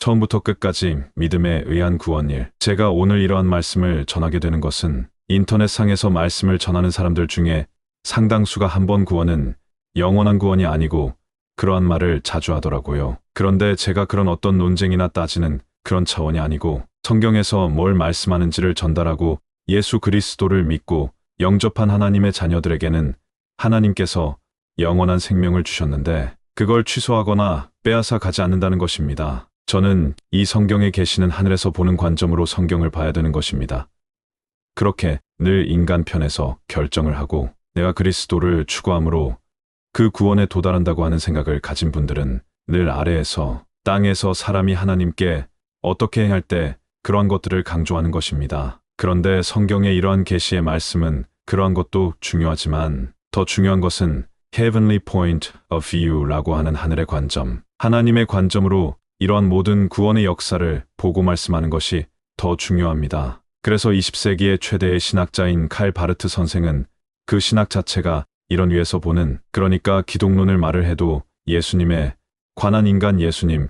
처음부터 끝까지 믿음에 의한 구원일. 제가 오늘 이러한 말씀을 전하게 되는 것은 인터넷상에서 말씀을 전하는 사람들 중에 상당수가 한 번 구원은 영원한 구원이 아니고 그러한 말을 자주 하더라고요. 그런데 제가 그런 어떤 논쟁이나 따지는 그런 차원이 아니고 성경에서 뭘 말씀하는지를 전달하고 예수 그리스도를 믿고 영접한 하나님의 자녀들에게는 하나님께서 영원한 생명을 주셨는데 그걸 취소하거나 빼앗아 가지 않는다는 것입니다. 저는 이 성경에 계시는 하늘에서 보는 관점으로 성경을 봐야 되는 것입니다. 그렇게 늘 인간 편에서 결정을 하고 내가 그리스도를 추구함으로 그 구원에 도달한다고 하는 생각을 가진 분들은 늘 아래에서 땅에서 사람이 하나님께 어떻게 행할 때 그러한 것들을 강조하는 것입니다. 그런데 성경의 이러한 계시의 말씀은 그러한 것도 중요하지만 더 중요한 것은 Heavenly Point of View라고 하는 하늘의 관점, 하나님의 관점으로 이러한 모든 구원의 역사를 보고 말씀하는 것이 더 중요합니다. 그래서 20세기의 최대의 신학자인 칼 바르트 선생은 그 신학 자체가 이런 위에서 보는, 그러니까 기독론을 말을 해도 예수님에 관한 인간 예수님,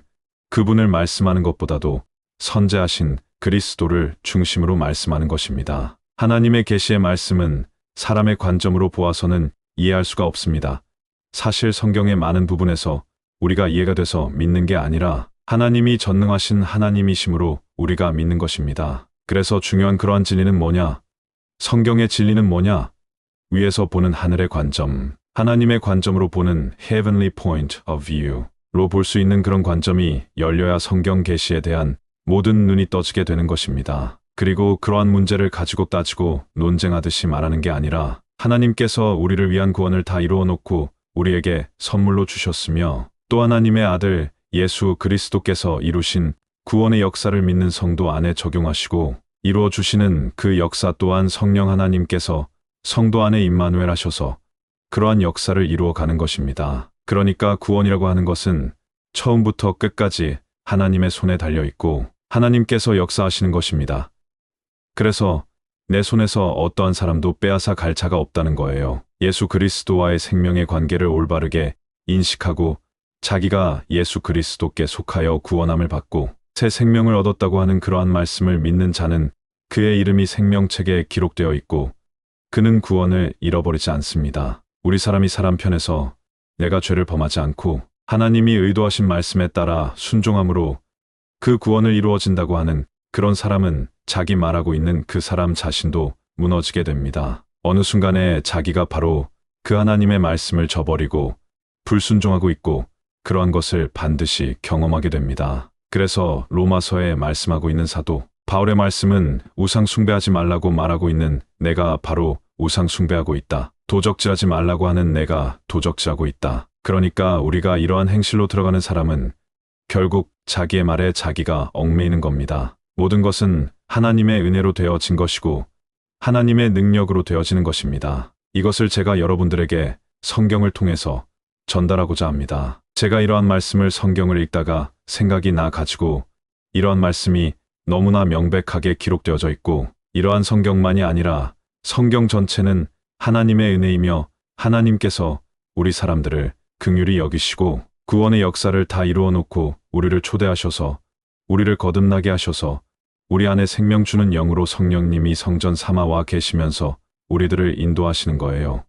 그분을 말씀하는 것보다도 선재하신 그리스도를 중심으로 말씀하는 것입니다. 하나님의 계시의 말씀은 사람의 관점으로 보아서는 이해할 수가 없습니다. 사실 성경의 많은 부분에서 우리가 이해가 돼서 믿는 게 아니라 하나님이 전능하신 하나님이심으로 우리가 믿는 것입니다. 그래서 중요한 그러한 진리는 뭐냐? 성경의 진리는 뭐냐? 위에서 보는 하늘의 관점, 하나님의 관점으로 보는 Heavenly Point of View로 볼 수 있는 그런 관점이 열려야 성경 계시에 대한 모든 눈이 떠지게 되는 것입니다. 그리고 그러한 문제를 가지고 따지고 논쟁하듯이 말하는 게 아니라 하나님께서 우리를 위한 구원을 다 이루어 놓고 우리에게 선물로 주셨으며 또 하나님의 아들 예수 그리스도께서 이루신 구원의 역사를 믿는 성도 안에 적용하시고 이루어 주시는 그 역사 또한 성령 하나님께서 성도 안에 임마누엘 하셔서 그러한 역사를 이루어 가는 것입니다. 그러니까 구원이라고 하는 것은 처음부터 끝까지 하나님의 손에 달려 있고 하나님께서 역사하시는 것입니다. 그래서 내 손에서 어떠한 사람도 빼앗아 갈 자가 없다는 거예요. 예수 그리스도와의 생명의 관계를 올바르게 인식하고 자기가 예수 그리스도께 속하여 구원함을 받고 새 생명을 얻었다고 하는 그러한 말씀을 믿는 자는 그의 이름이 생명책에 기록되어 있고 그는 구원을 잃어버리지 않습니다. 우리 사람이 사람 편에서 내가 죄를 범하지 않고 하나님이 의도하신 말씀에 따라 순종함으로 그 구원을 이루어진다고 하는 그런 사람은 자기 말하고 있는 그 사람 자신도 무너지게 됩니다. 어느 순간에 자기가 바로 그 하나님의 말씀을 저버리고 불순종하고 있고 그러한 것을 반드시 경험하게 됩니다. 그래서 로마서에 말씀하고 있는 사도 바울의 말씀은 우상 숭배하지 말라고 말하고 있는 내가 바로 우상 숭배하고 있다. 도적질하지 말라고 하는 내가 도적질하고 있다. 그러니까 우리가 이러한 행실로 들어가는 사람은 결국 자기의 말에 자기가 얽매이는 겁니다. 모든 것은 하나님의 은혜로 되어진 것이고 하나님의 능력으로 되어지는 것입니다. 이것을 제가 여러분들에게 성경을 통해서 전달하고자 합니다. 제가 이러한 말씀을 성경을 읽다가 생각이 나 가지고 이러한 말씀이 너무나 명백하게 기록되어져 있고 이러한 성경만이 아니라 성경 전체는 하나님의 은혜이며 하나님께서 우리 사람들을 긍휼히 여기시고 구원의 역사를 다 이루어 놓고 우리를 초대하셔서 우리를 거듭나게 하셔서 우리 안에 생명 주는 영으로 성령님이 성전 삼아 와 계시면서 우리들을 인도하시는 거예요.